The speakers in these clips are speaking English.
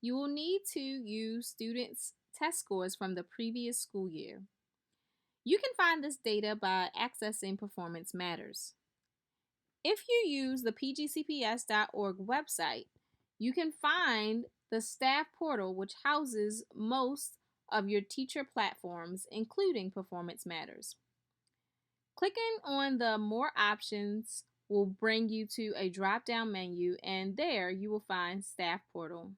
you will need to use students' test scores from the previous school year. You can find this data by accessing Performance Matters. If you use the pgcps.org website, you can find the staff portal, which houses most of your teacher platforms, including Performance Matters. Clicking on the More Options will bring you to a drop down menu, and there you will find Staff Portal.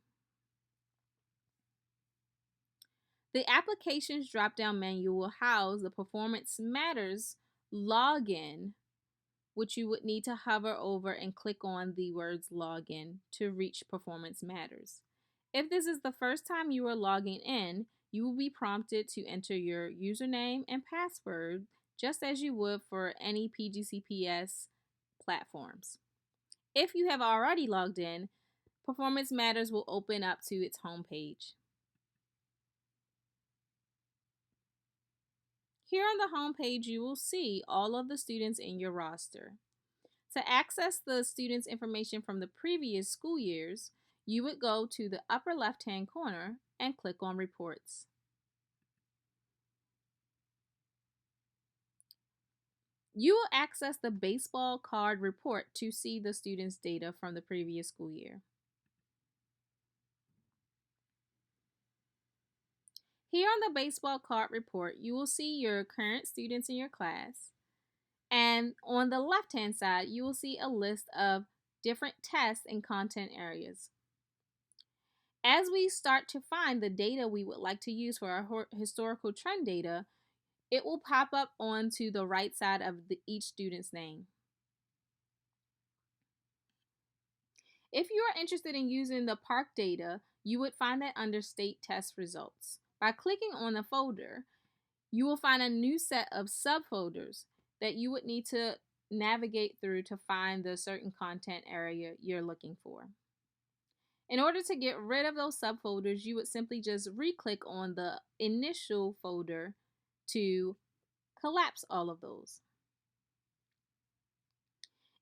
The Applications drop down menu will house the Performance Matters login, which you would need to hover over and click on the words login to reach Performance Matters. If this is the first time you are logging in, you will be prompted to enter your username and password just as you would for any PGCPS platforms. If you have already logged in, Performance Matters will open up to its homepage. Here on the homepage, you will see all of the students in your roster. To access the students' information from the previous school years, you would go to the upper left-hand corner and click on Reports. You will access the baseball card report to see the students' data from the previous school year. Here on the baseball card report, you will see your current students in your class. And on the left-hand side, you will see a list of different tests and content areas. As we start to find the data we would like to use for our historical trend data, it will pop up onto the right side of each student's name. If you are interested in using the park data, you would find that under State Test Results. By clicking on the folder, you will find a new set of subfolders that you would need to navigate through to find the certain content area you're looking for. In order to get rid of those subfolders, you would simply just re-click on the initial folder to collapse all of those.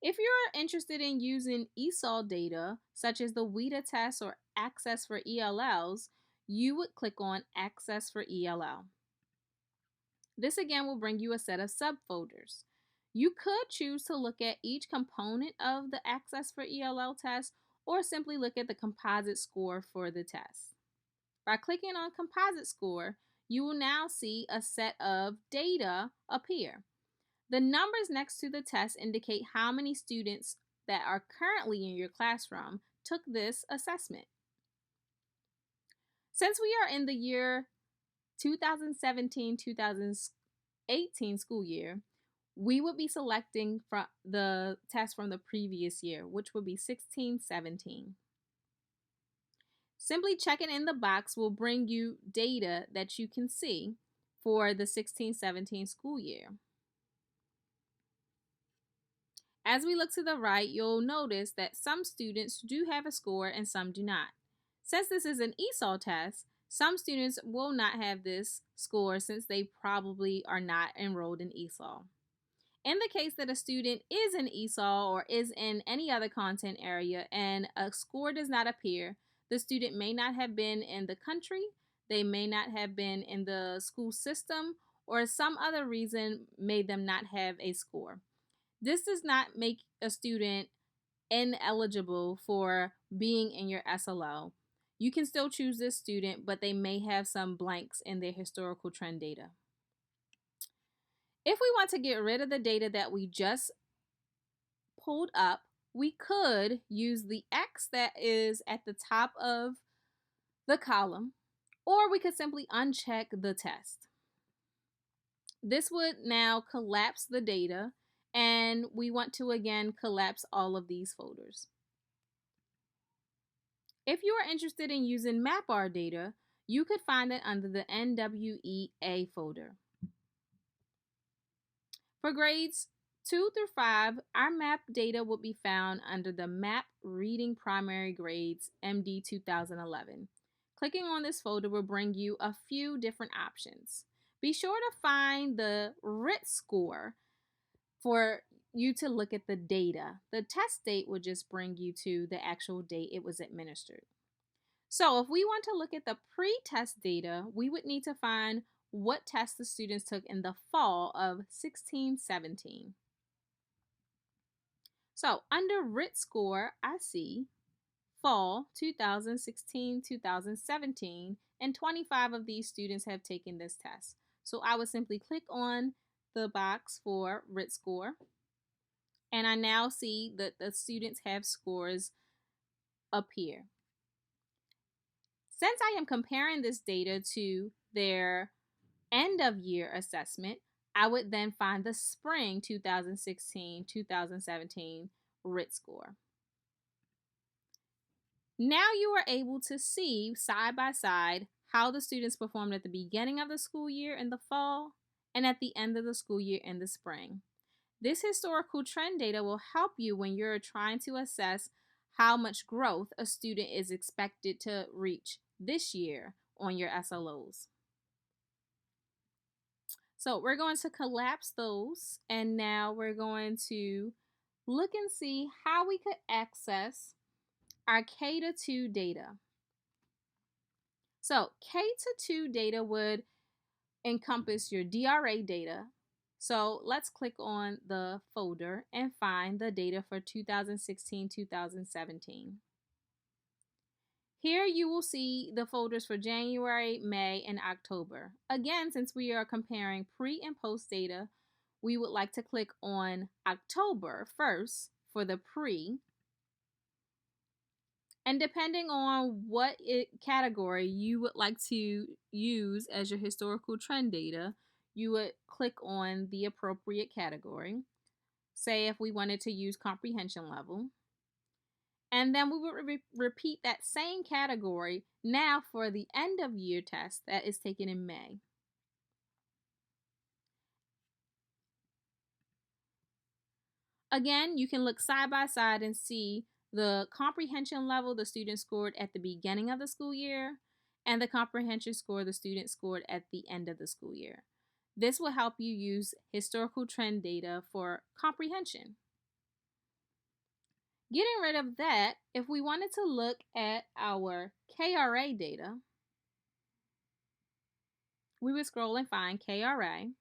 If you're interested in using ESOL data, such as the WIDA test or Access for ELLs, you would click on Access for ELL. This again will bring you a set of subfolders. You could choose to look at each component of the Access for ELL test or simply look at the composite score for the test. By clicking on Composite Score, you will now see a set of data appear. The numbers next to the test indicate how many students that are currently in your classroom took this assessment. Since we are in the year 2017-2018 school year, we would be selecting from the test from the previous year, which would be 16-17. Simply checking in the box will bring you data that you can see for the 16-17 school year. As we look to the right, you'll notice that some students do have a score and some do not. Since this is an ESOL test, some students will not have this score since they probably are not enrolled in ESOL. In the case that a student is in ESOL or is in any other content area and a score does not appear, the student may not have been in the country, they may not have been in the school system, or some other reason made them not have a score. This does not make a student ineligible for being in your SLO. You can still choose this student, but they may have some blanks in their historical trend data. If we want to get rid of the data that we just pulled up, we could use the X that is at the top of the column, or we could simply uncheck the test. This would now collapse the data, and we want to again collapse all of these folders. If you are interested in using MapR data, you could find it under the NWEA folder. For grades 2 through 5, our map data will be found under the Map Reading Primary Grades MD 2011. Clicking on this folder will bring you a few different options. Be sure to find the RIT score for you to look at the data. The test date will just bring you to the actual date it was administered. So if we want to look at the pre-test data, we would need to find what tests the students took in the fall of 16-17. So under RIT score, I see fall 2016-2017, and 25 of these students have taken this test. So I would simply click on the box for RIT score, and I now see that the students have scores up here. Since I am comparing this data to their end of year assessment, I would then find the spring 2016-2017 RIT score. Now you are able to see side by side how the students performed at the beginning of the school year in the fall and at the end of the school year in the spring. This historical trend data will help you when you're trying to assess how much growth a student is expected to reach this year on your SLOs. So we're going to collapse those, and now we're going to look and see how we could access our K-2 data. So K-2 data would encompass your DRA data. So let's click on the folder and find the data for 2016-2017. Here you will see the folders for January, May, and October. Again, since we are comparing pre and post data, we would like to click on October first for the pre. And depending on what category you would like to use as your historical trend data, you would click on the appropriate category. Say if we wanted to use comprehension level. And then we would repeat that same category now for the end of year test that is taken in May. Again, you can look side by side and see the comprehension level the student scored at the beginning of the school year and the comprehension score the student scored at the end of the school year. This will help you use historical trend data for comprehension. Getting rid of that, if we wanted to look at our KRA data, we would scroll and find KRA.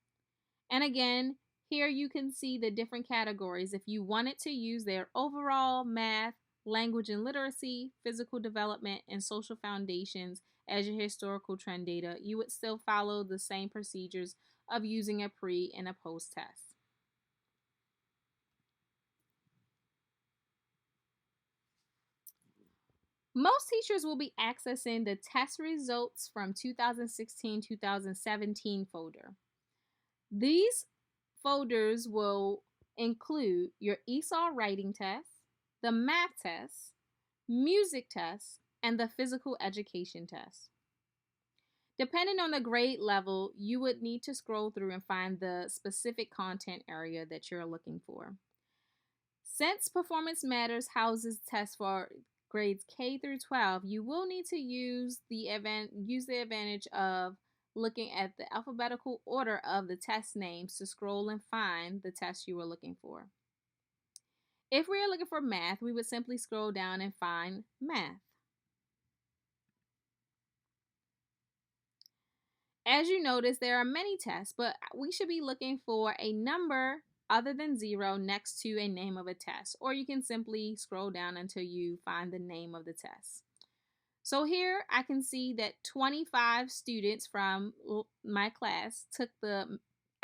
And again, here you can see the different categories. If you wanted to use their overall math, language and literacy, physical development, and social foundations as your historical trend data, you would still follow the same procedures of using a pre and a post test. Most teachers will be accessing the test results from 2016-2017 folder. These folders will include your ESOL writing test, the math test, music test, and the physical education test. Depending on the grade level, you would need to scroll through and find the specific content area that you're looking for. Since Performance Matters houses tests for grades K through 12, you will need to use the advantage of looking at the alphabetical order of the test names to scroll and find the test you were looking for. If we are looking for math, we would simply scroll down and find math. As you notice, there are many tests, but we should be looking for a number other than 0 next to a name of a test, or you can simply scroll down until you find the name of the test. So here I can see that 25 students from my class took the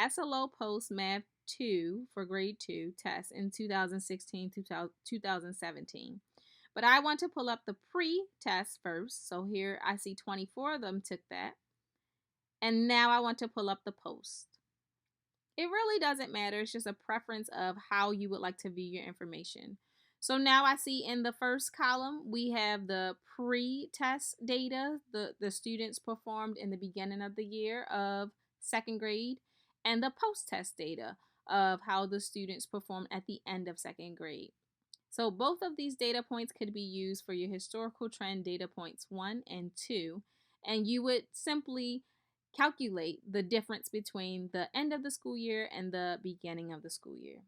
SLO Post Math 2 for grade 2 test in 2016-2017. But I want to pull up the pre-test first. So here I see 24 of them took that. And now I want to pull up the post. It really doesn't matter. It's just a preference of how you would like to view your information. So now I see in the first column, we have the pre-test data, the students performed in the beginning of the year of second grade, and the post-test data of how the students performed at the end of second grade. So both of these data points could be used for your historical trend data points 1 and 2, and you would simply calculate the difference between the end of the school year and the beginning of the school year.